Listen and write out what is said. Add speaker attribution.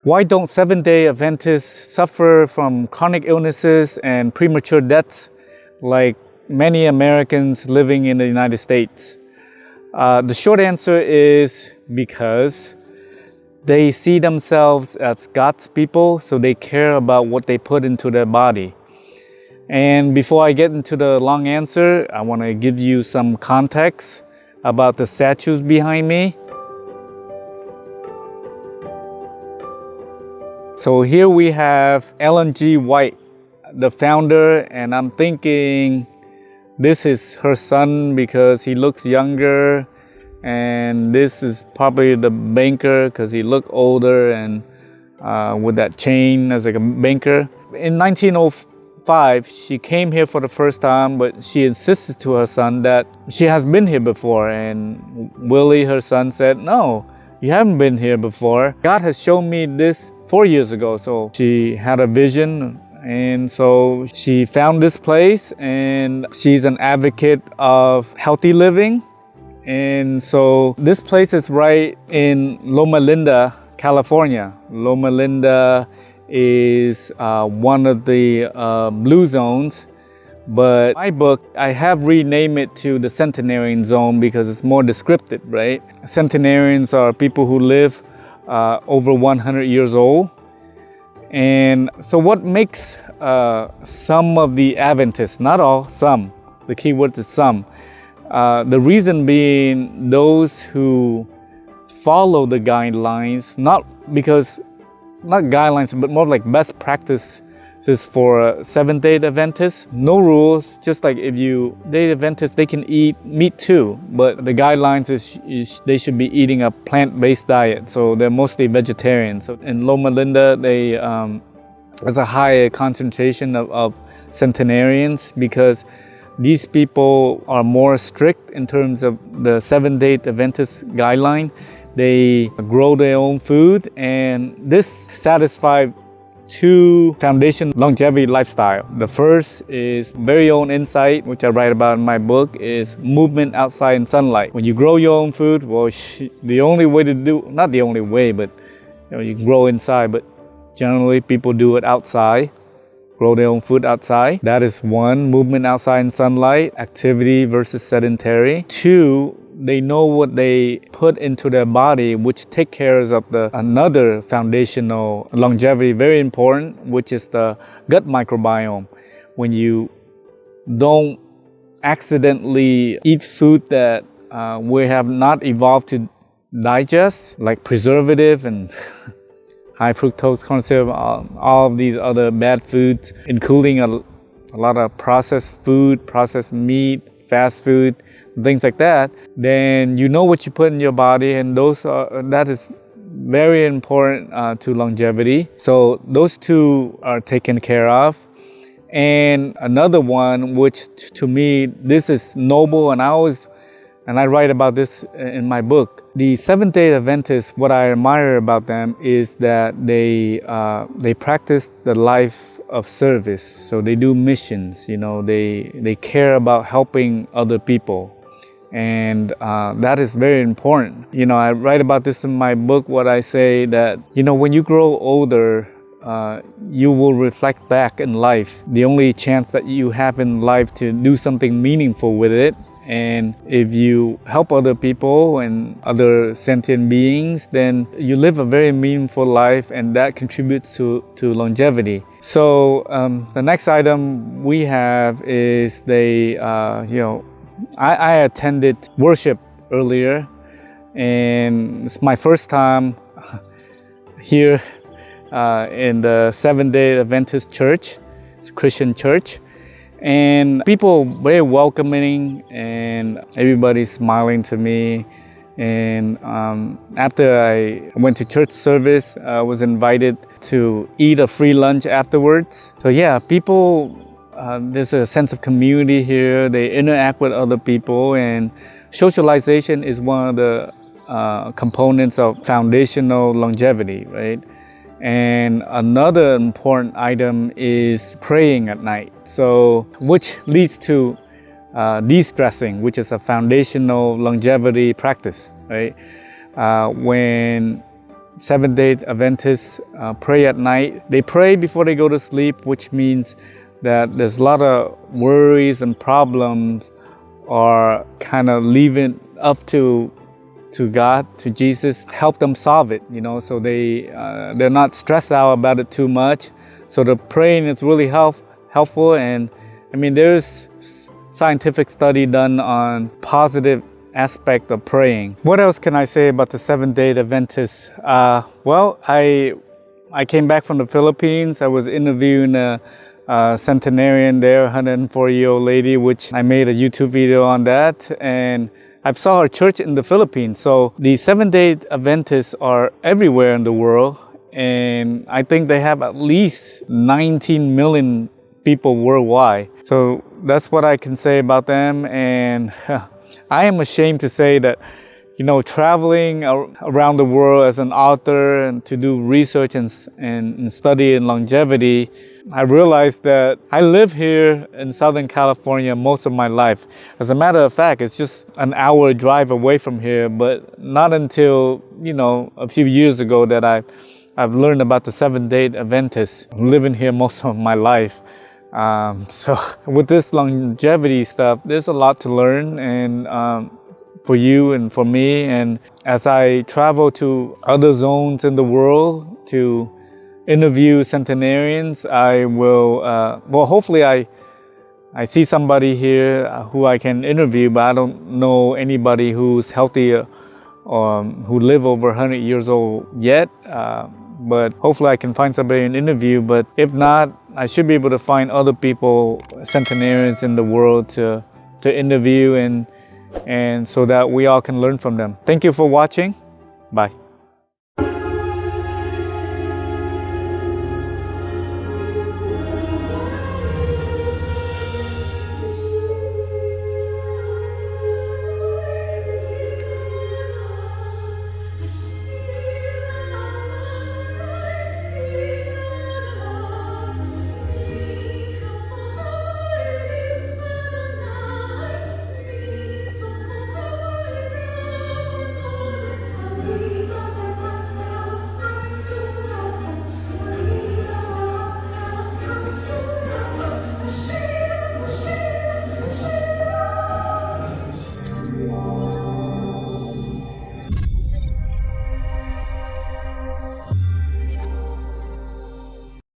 Speaker 1: Why don't Seventh-day Adventists suffer from chronic illnesses and premature deaths like many Americans living in the United States? The short answer is because they see themselves as God's people, so they care about what they put into their body. And before I get into the long answer, I want to give you some context about the statues behind me. So here we have Ellen G. White, the founder, and I'm thinking this is her son because he looks younger, and this is probably the banker because he looked older and with that chain as like a banker. In 1905, she came here for the first time, but she insisted to her son that she has been here before, and Willie, her son, said, "No, you haven't been here before. God has shown me this 4 years ago." So she had a vision, and so she found this place, and she's an advocate of healthy living. And so this place is right in Loma Linda, California. Loma Linda is one of the blue zones, but my book, I have renamed it to the Centenarian Zone because it's more descriptive, right? Centenarians are people who live over 100 years old. And so what makes some of the Adventists, not all, some, the key word is some, the reason being those who follow the guidelines, not guidelines, but more like best practices for Seventh-day Adventists. No rules, just like if you Day Adventists, they can eat meat too, but the guidelines is they should be eating a plant-based diet, so they're mostly vegetarians. So in Loma Linda, there's a higher concentration of centenarians because these people are more strict in terms of the Seventh-day Adventist guideline. They grow their own food, and this satisfies two foundation longevity lifestyle. The first is very own insight, which I write about in my book, is movement outside in sunlight. When you grow your own food, well, the only way to do, not the only way, but you can grow inside, but generally people do it outside, grow their own food outside. That is one, movement outside in sunlight, activity versus sedentary. Two, they know what they put into their body, which take care of another foundational longevity, very important, which is the gut microbiome. When you don't accidentally eat food that we have not evolved to digest, like preservative and high fructose corn syrup, all of these other bad foods, including a lot of processed food, processed meat, fast food, things like that, then you know what you put in your body, and that is very important to longevity. So those two are taken care of. And another one, which to me, this is noble, and I write about this in my book. The Seventh-day Adventists, what I admire about them is that they practice the life of service. So they do missions, they care about helping other people. And that is very important. I write about this in my book, what I say that, when you grow older, you will reflect back in life. The only chance that you have in life to do something meaningful with it. And if you help other people and other sentient beings, then you live a very meaningful life, and that contributes to longevity. So the next item we have is I attended worship earlier, and it's my first time here in the Seventh-day Adventist church. It's a Christian church. And people very welcoming, and everybody's smiling to me. And after I went to church service, I was invited to eat a free lunch afterwards. So yeah, people, there's a sense of community here. They interact with other people, and socialization is one of the components of foundational longevity, right? And another important item is praying at night. So, which leads to de-stressing, which is a foundational longevity practice, right? When Seventh Day Adventists pray at night. They pray before they go to sleep, which means that there's a lot of worries and problems are kind of leaving up to God, to Jesus, help them solve it, so they're not stressed out about it too much. So the praying is really helpful. And I mean, there's scientific study done on positive aspect of praying. What else can I say about the Seventh Day Adventists? Well, I came back from the Philippines. I was interviewing a centenarian there, 104-year-old lady, which I made a YouTube video on that. And I saw her church in the Philippines. So the Seventh Day Adventists are everywhere in the world. And I think they have at least 19 million people worldwide. So that's what I can say about them. And I am ashamed to say that, traveling around the world as an author and to do research and study in longevity, I realized that I live here in Southern California most of my life. As a matter of fact, it's just an hour drive away from here, but not until, a few years ago that I've learned about the Seventh Day Adventists. I'm living here most of my life. So with this longevity stuff, there's a lot to learn, and for you and for me. And as I travel to other zones in the world to interview centenarians, I will, hopefully I see somebody here who I can interview, but I don't know anybody who's healthy or who live over 100 years old yet. But hopefully I can find somebody in interview. But if not, I should be able to find other people, centenarians in the world to interview and so that we all can learn from them. Thank you for watching. Bye.